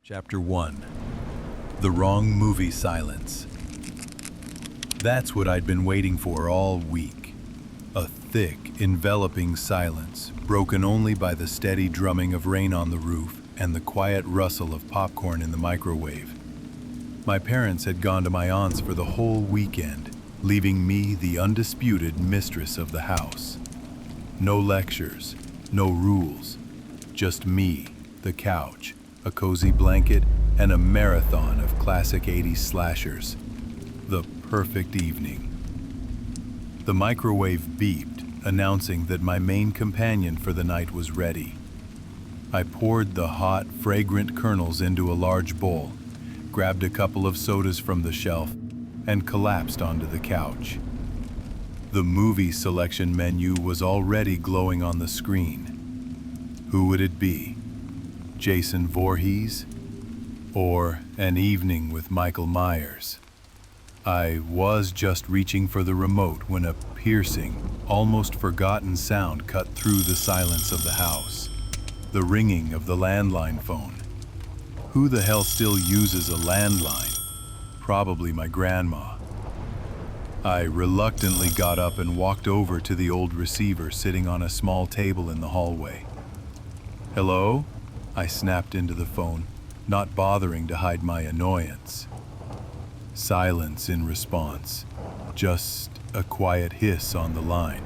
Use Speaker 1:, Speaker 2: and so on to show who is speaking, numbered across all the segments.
Speaker 1: Chapter 1. The Wrong Movie Silence. That's what I'd been waiting for all week. A thick, enveloping silence, broken only by the steady drumming of rain on the roof and the quiet rustle of popcorn in the microwave. My parents had gone to my aunt's for the whole weekend, leaving me the undisputed mistress of the house. No lectures, no rules, just me, the couch, a cozy blanket, and a marathon of classic 80s slashers. The perfect evening. The microwave beeped, announcing that my main companion for the night was ready. I poured the hot, fragrant kernels into a large bowl, grabbed a couple of sodas from the shelf, and collapsed onto the couch. The movie selection menu was already glowing on the screen. Who would it be? Jason Voorhees? Or An Evening with Michael Myers? I was just reaching for the remote when a piercing, almost forgotten sound cut through the silence of the house. The ringing of the landline phone. Who the hell still uses a landline? Probably my grandma. I reluctantly got up and walked over to the old receiver sitting on a small table in the hallway. "Hello?" I snapped into the phone, not bothering to hide my annoyance. Silence in response, just a quiet hiss on the line.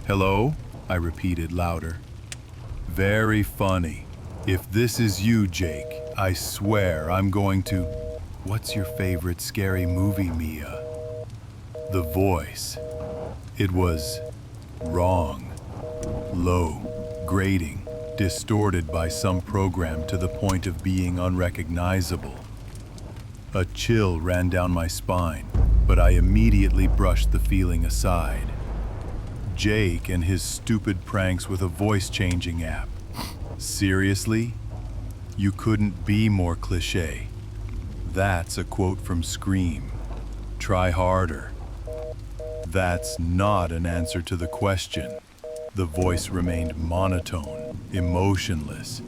Speaker 1: "Hello?" I repeated louder. "Very funny. If this is you, Jake, I swear I'm going to..." "What's your favorite scary movie, Mia?" The voice. It was wrong, low, grating, distorted by some program to the point of being unrecognizable. A chill ran down my spine, but I immediately brushed the feeling aside. Jake and his stupid pranks with a voice-changing app. Seriously? You couldn't be more cliché. That's a quote from Scream. Try harder. That's not an answer to the question. The voice remained monotone, emotionless.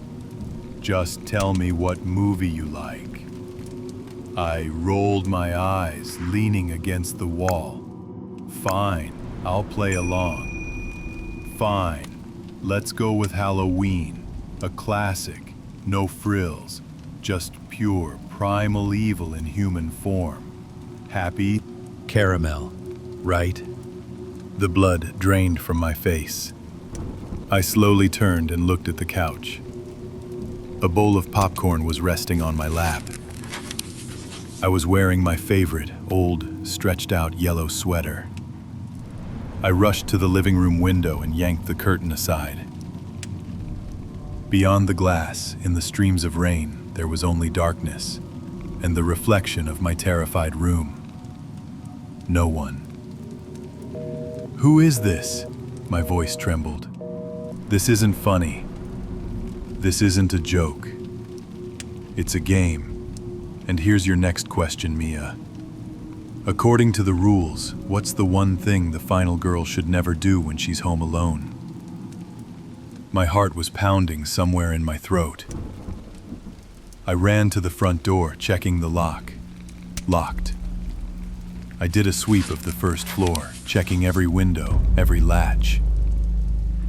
Speaker 1: "Just tell me what movie you like." I rolled my eyes, leaning against the wall. "Fine, I'll play along." "Fine, let's go with Halloween. A classic, no frills, just pure primal evil in human form. Happy?" "Caramel, right?" The blood drained from my face. I slowly turned and looked at the couch. A bowl of popcorn was resting on my lap. I was wearing my favorite, old, stretched-out yellow sweater. I rushed to the living room window and yanked the curtain aside. Beyond the glass, in the streams of rain, there was only darkness, and the reflection of my terrified room. No one. "Who is this?" My voice trembled. "This isn't funny. This isn't a joke. It's a game. And here's your next question, Mia. According to the rules, what's the one thing the final girl should never do when she's home alone?" My heart was pounding somewhere in my throat. I ran to the front door, checking the lock. Locked. I did a sweep of the first floor, checking every window, every latch.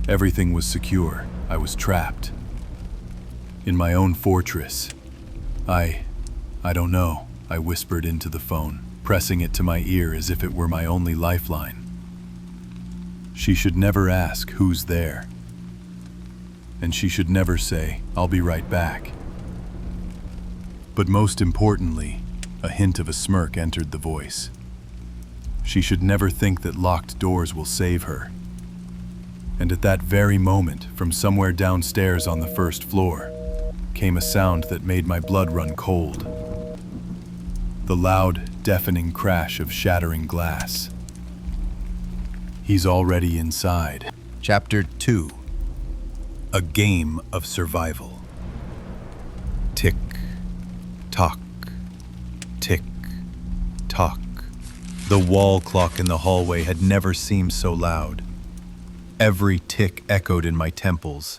Speaker 1: Everything was secure. I was trapped. In my own fortress. I don't know, I whispered into the phone, pressing it to my ear as if it were my only lifeline. She should never ask who's there. And she should never say, "I'll be right back." But most importantly, a hint of a smirk entered the voice. She should never think that locked doors will save her. And at that very moment, from somewhere downstairs on the first floor, came a sound that made my blood run cold. The loud, deafening crash of shattering glass. He's already inside. Chapter 2. A Game of Survival. Tick, tock, tick, tock. The wall clock in the hallway had never seemed so loud. Every tick echoed in my temples,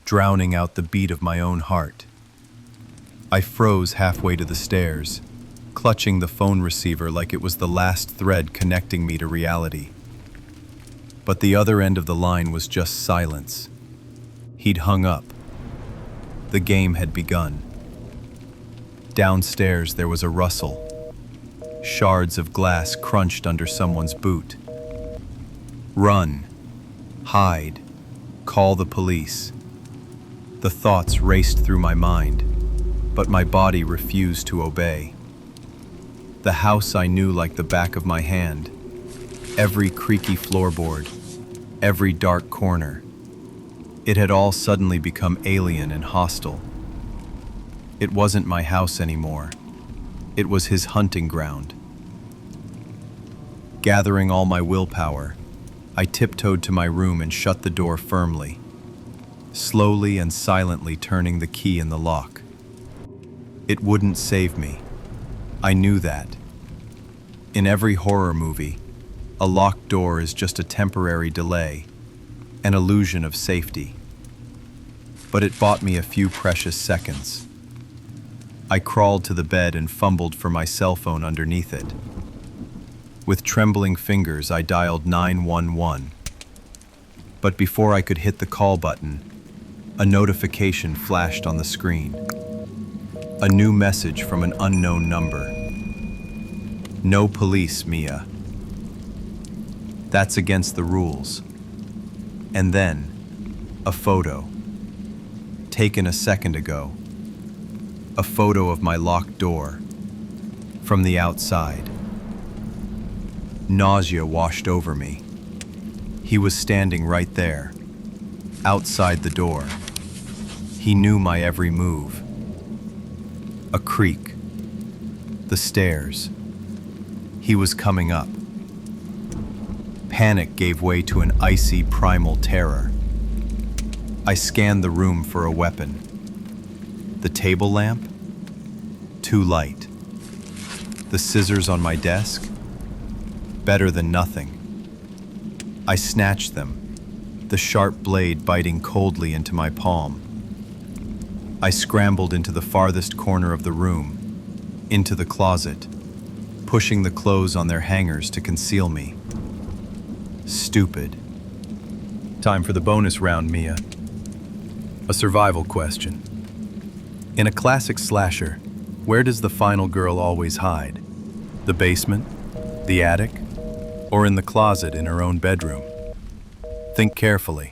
Speaker 1: drowning out the beat of my own heart. I froze halfway to the stairs, clutching the phone receiver like it was the last thread connecting me to reality. But the other end of the line was just silence. He'd hung up. The game had begun. Downstairs there was a rustle. Shards of glass crunched under someone's boot. Run. Hide. Call the police. The thoughts raced through my mind, but my body refused to obey. The house I knew like the back of my hand. Every creaky floorboard, every dark corner. It had all suddenly become alien and hostile. It wasn't my house anymore. It was his hunting ground. Gathering all my willpower, I tiptoed to my room and shut the door firmly, slowly and silently turning the key in the lock. It wouldn't save me. I knew that. In every horror movie, a locked door is just a temporary delay, an illusion of safety. But it bought me a few precious seconds. I crawled to the bed and fumbled for my cell phone underneath it. With trembling fingers, I dialed 911. But before I could hit the call button, a notification flashed on the screen. A new message from an unknown number. No police, Mia. That's against the rules. And then, a photo. Taken a second ago. A photo of my locked door. From the outside. Nausea washed over me. He was standing right there, outside the door. He knew my every move. A creak. The stairs. He was coming up. Panic gave way to an icy, primal terror. I scanned the room for a weapon. The table lamp? Too light. The scissors on my desk? Better than nothing. I snatched them, the sharp blade biting coldly into my palm. I scrambled into the farthest corner of the room, into the closet, pushing the clothes on their hangers to conceal me. Stupid. Time for the bonus round, Mia. A survival question. In a classic slasher, where does the final girl always hide? The basement? The attic? Or in the closet in her own bedroom? Think carefully.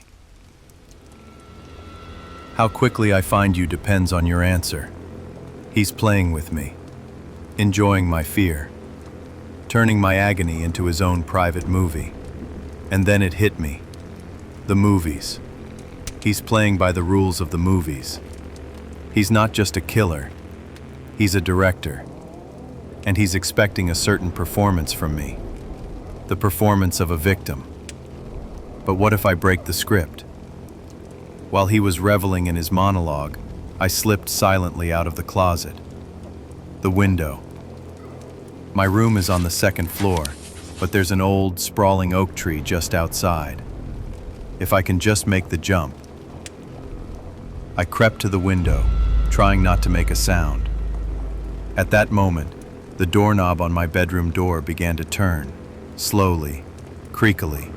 Speaker 1: How quickly I find you depends on your answer. He's playing with me, enjoying my fear, turning my agony into his own private movie. And then it hit me. The movies. He's playing by the rules of the movies. He's not just a killer. He's a director. And he's expecting a certain performance from me. The performance of a victim. But what if I break the script? While he was reveling in his monologue, I slipped silently out of the closet. The window. My room is on the second floor, but there's an old, sprawling oak tree just outside. If I can just make the jump. I crept to the window, trying not to make a sound. At that moment, the doorknob on my bedroom door began to turn. Slowly, creakily.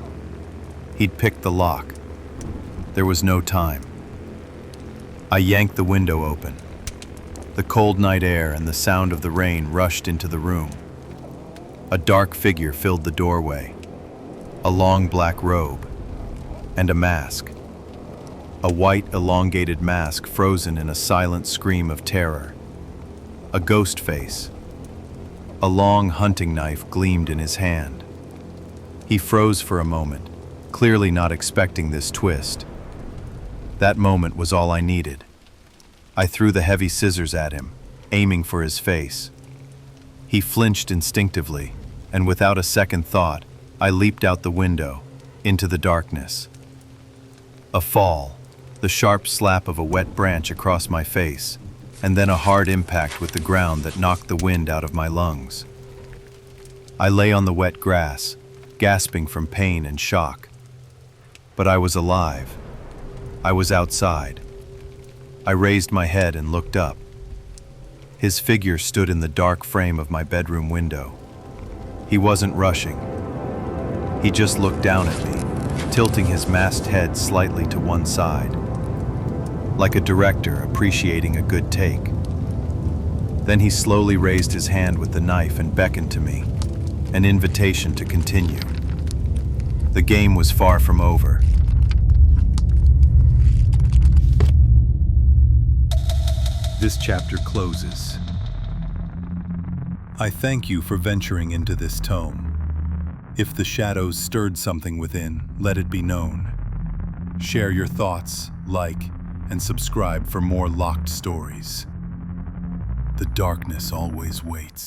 Speaker 1: He'd picked the lock. There was no time. I yanked the window open. The cold night air and the sound of the rain rushed into the room. A dark figure filled the doorway. A long black robe. And a mask. A white, elongated mask frozen in a silent scream of terror. A ghost face. A long hunting knife gleamed in his hand. He froze for a moment, clearly not expecting this twist. That moment was all I needed. I threw the heavy scissors at him, aiming for his face. He flinched instinctively, and without a second thought, I leaped out the window, into the darkness. A fall, the sharp slap of a wet branch across my face, and then a hard impact with the ground that knocked the wind out of my lungs. I lay on the wet grass, gasping from pain and shock. But I was alive. I was outside. I raised my head and looked up. His figure stood in the dark frame of my bedroom window. He wasn't rushing. He just looked down at me, tilting his masked head slightly to one side, like a director appreciating a good take. Then he slowly raised his hand with the knife and beckoned to me, an invitation to continue. The game was far from over. This chapter closes. I thank you for venturing into this tome. If the shadows stirred something within, let it be known. Share your thoughts, like, and subscribe for more locked stories. The darkness always waits.